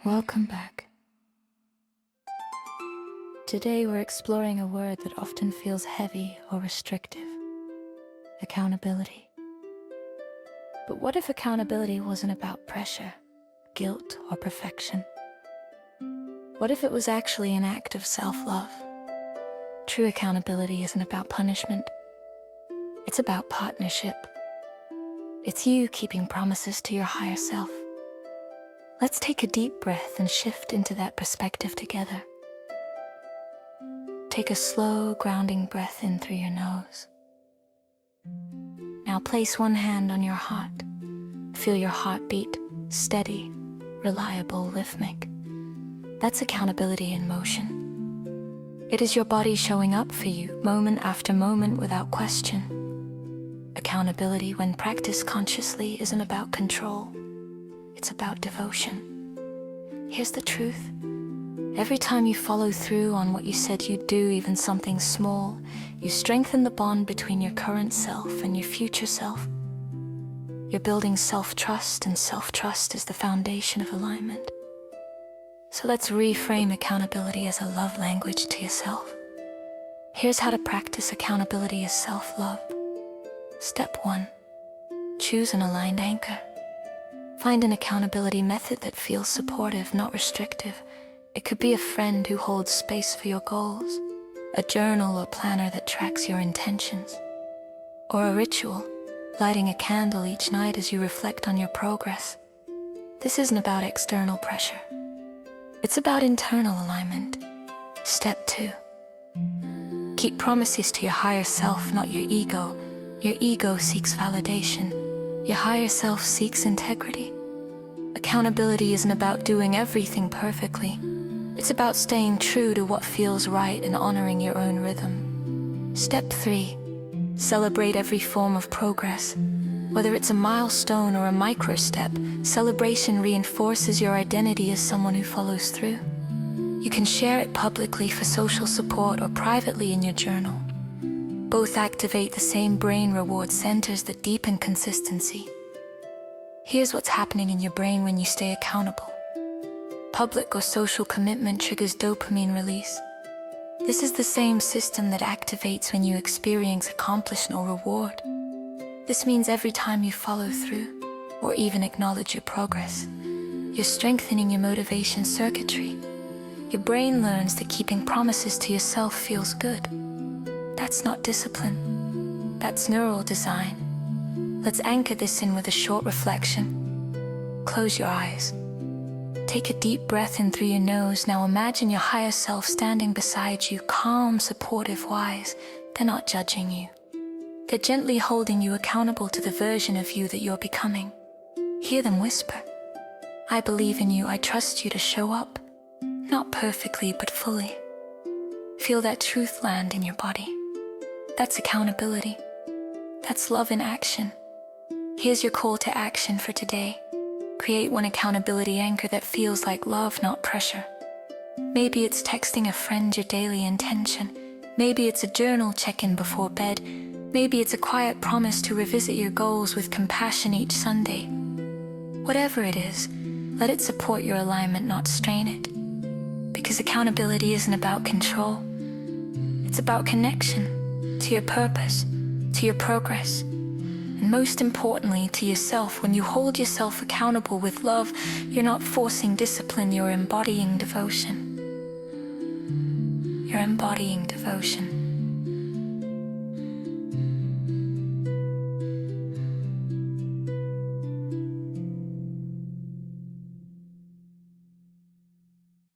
Welcome back. Today we're exploring a word that often feels heavy or restrictive: accountability. But what if accountability wasn't about pressure, guilt, or perfection? What if it was actually an act of self-love? True accountability isn't about punishment. It's about partnership. It's you keeping promises to your higher self. Let's take a deep breath and shift into that perspective together. Take a slow, grounding breath in through your nose. Now place one hand on your heart. Feel your heartbeat, steady, reliable, rhythmic. That's accountability in motion. It is your body showing up for you, moment after moment, without question. Accountability, when practiced consciously, isn't about control. It's about devotion. Here's the truth. Every time you follow through on what you said you'd do, even something small, you strengthen the bond between your current self and your future self. You're building self-trust, and self-trust is the foundation of alignment. So let's reframe accountability as a love language to yourself. Here's how to practice accountability as self-love. Step 1. Choose an aligned anchor. Find an accountability method that feels supportive, not restrictive. It could be a friend who holds space for your goals, a journal or planner that tracks your intentions, or a ritual, lighting a candle each night as you reflect on your progress. This isn't about external pressure. It's about internal alignment. Step 2. Keep promises to your higher self, not your ego. Your ego seeks validation. Your higher self seeks integrity. Accountability isn't about doing everything perfectly. It's about staying true to what feels right and honoring your own rhythm. Step 3. Celebrate every form of progress. Whether it's a milestone or a micro step, celebration reinforces your identity as someone who follows through. You can share it publicly for social support or privately in your journal. Both activate the same brain reward centers that deepen consistency. Here's what's happening in your brain when you stay accountable. Public or social commitment triggers dopamine release. This is the same system that activates when you experience accomplishment or reward. This means every time you follow through, or even acknowledge your progress, you're strengthening your motivation circuitry. Your brain learns that keeping promises to yourself feels good. That's not discipline. That's neural design. Let's anchor this in with a short reflection. Close your eyes. Take a deep breath in through your nose. Now imagine your higher self standing beside you, calm, supportive, wise. They're not judging you. They're gently holding you accountable to the version of you that you're becoming. Hear them whisper, "I believe in you, I trust you to show up." Not perfectly, but fully. Feel that truth land in your body. That's accountability. That's love in action. Here's your call to action for today. Create one accountability anchor that feels like love, not pressure. Maybe it's texting a friend your daily intention. Maybe it's a journal check-in before bed. Maybe it's a quiet promise to revisit your goals with compassion each Sunday. Whatever it is, let it support your alignment, not strain it. Because accountability isn't about control. It's about connection to your purpose, to your progress, and most importantly, to yourself. When you hold yourself accountable with love, you're not forcing discipline, you're embodying devotion. You're embodying devotion.